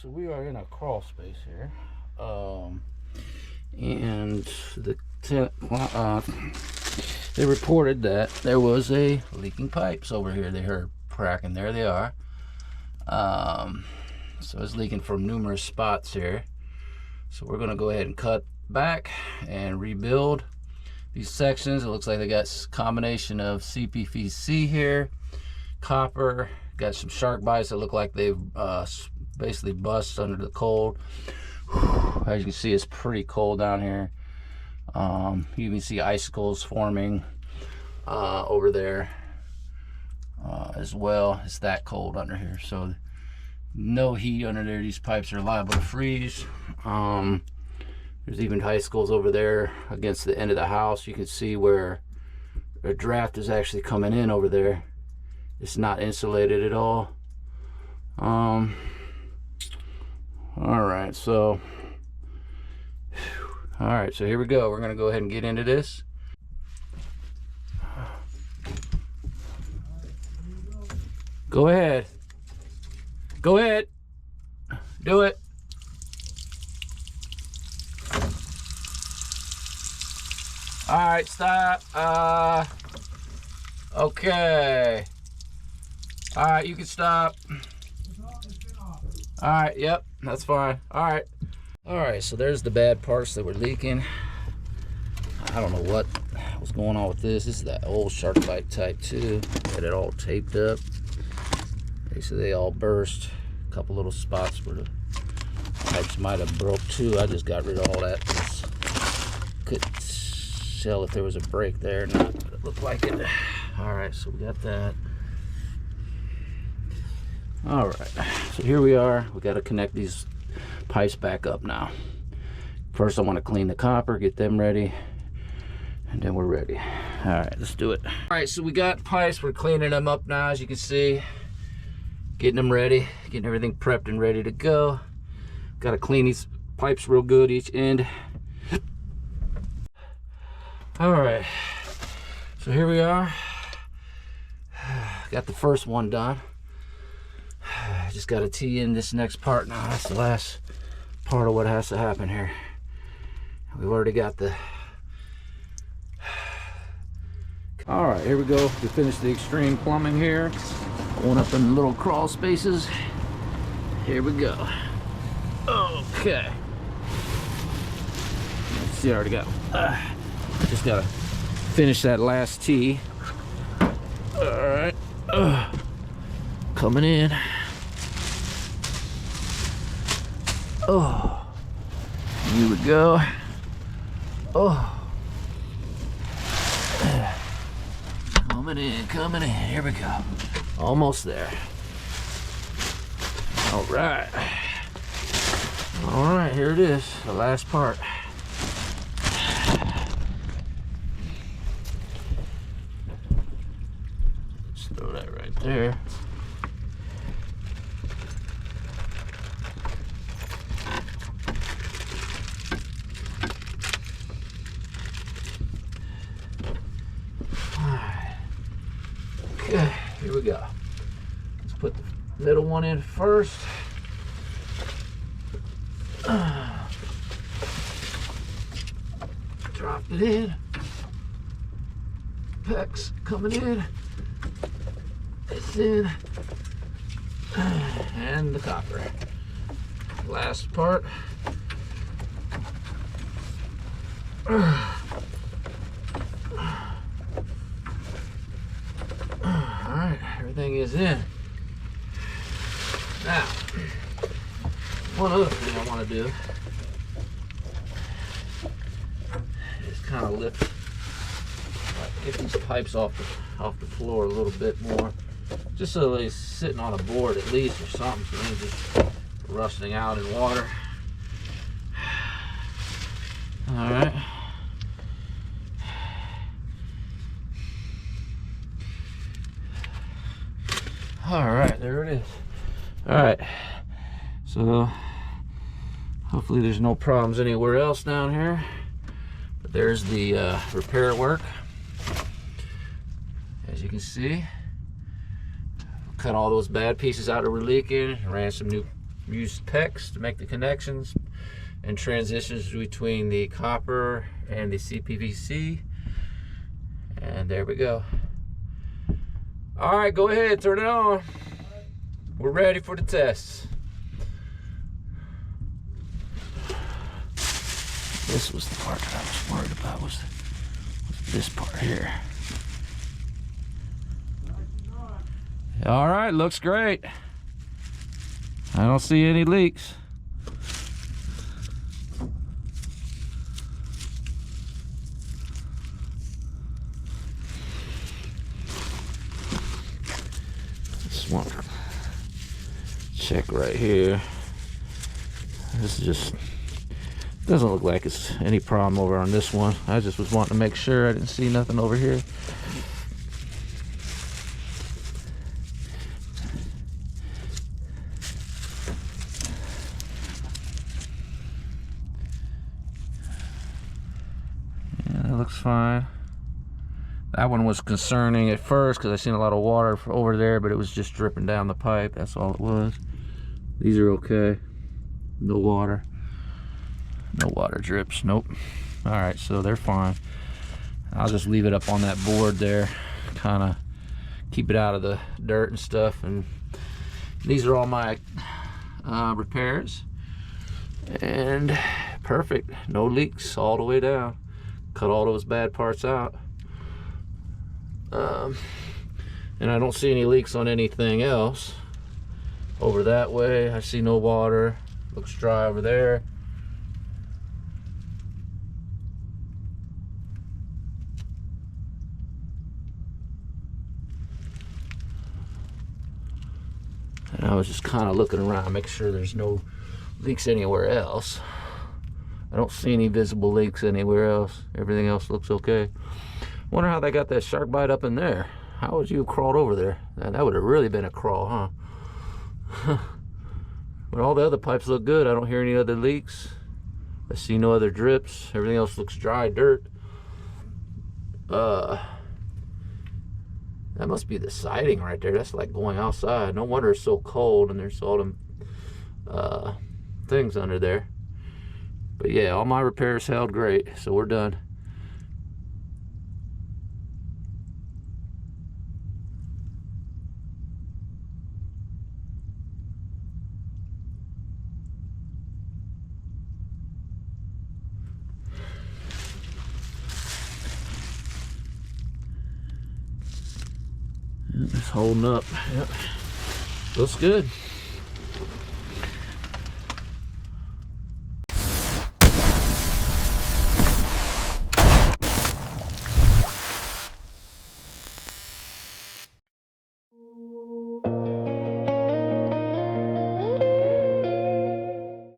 so we are in a crawl space here, and they reported that there was a leaking pipes over here. They heard cracking. There they are. So it's leaking from numerous spots here. So we're gonna go ahead and cut back and rebuild these sections. It looks like they got a combination of CPVC here, copper, got some shark bites that look like they've basically bust under the cold. As you can see, it's pretty cold down here. You can see icicles forming over there as well. It's that cold under here, so no heat under there. These pipes are liable to freeze. There's even icicles over there against the end of the house. You can see where a draft is actually coming in over there. It's not insulated at all. All right, so here we go. We're gonna go ahead and get into this. Go ahead. Go ahead. Do it. All right, stop. Okay. All right, you can stop. All right, yep, that's fine. All right, so there's the bad parts that were leaking. I don't know what was going on with this. This is that old shark bite type too. Had it all taped up. Basically, they all burst. A couple little spots where the pipes might have broke too. I just got rid of all that. Couldn't tell if there was a break there or not, but it looked like it. All right, so we got that. All right, so here we are. We got to connect these pipes back up now. First, I want to clean the copper, get them ready, and then we're ready. All right, let's do it. All right, so we got pipes. We're cleaning them up now, as you can see. Getting them ready, getting everything prepped and ready to go. Got to clean these pipes real good, each end. All right, so here we are. Got the first one done. Just got to tee in this next part now. That's the last part of what has to happen here. We've already got the... All right, here we go. We finished the extreme plumbing here. Going up in the little crawl spaces. Here we go. Okay. Let's see, I already got... just got to finish that last tee. All right. Coming in. Oh, here we go. Oh, coming in. Here we go. Almost there. All right, here it is, the last part. Let's throw that right there. Okay, here we go. Let's put the middle one in first. Drop it in. PEX coming in. It's in. And the copper. Last part. Alright, everything is in. Now, one other thing I want to do is kind of lift, get these pipes off the floor a little bit more, just so they're sitting on a board at least or something, so they're just rusting out in water. Alright. Alright, there it is. Alright, so hopefully there's no problems anywhere else down here. But there's the repair work. As you can see, cut all those bad pieces out that were leaking, ran some new use PEX to make the connections and transitions between the copper and the CPVC. And there we go. All right, go ahead, turn it on. We're ready for the tests. This was the part that I was worried about, was this part here. All right, looks great. I don't see any leaks. Just want to check right here. This is just, doesn't look like it's any problem over on this one. I just was wanting to make sure I didn't see nothing over here. Yeah, that looks fine. That one was concerning at first because I seen a lot of water over there, but it was just dripping down the pipe. That's all it was. These are okay. No water. No water drips. Nope. All right, so they're fine. I'll just leave it up on that board there, kind of keep it out of the dirt and stuff. And these are all my repairs, and perfect. No leaks all the way down. Cut all those bad parts out. And I don't see any leaks on anything else. Over that way, I see no water. Looks dry over there. And I was just kind of looking around, make sure there's no leaks anywhere else. I don't see any visible leaks anywhere else. Everything else looks okay. Wonder how they got that shark bite up in there. How would you have crawled over there? That would have really been a crawl, huh? But all the other pipes look good. I don't hear any other leaks. I see no other drips. Everything else looks dry dirt. That must be the siding right there. That's like going outside. No wonder it's so cold and there's all them things under there. But yeah, all my repairs held great, so we're done. It's holding up. Yep. Looks good.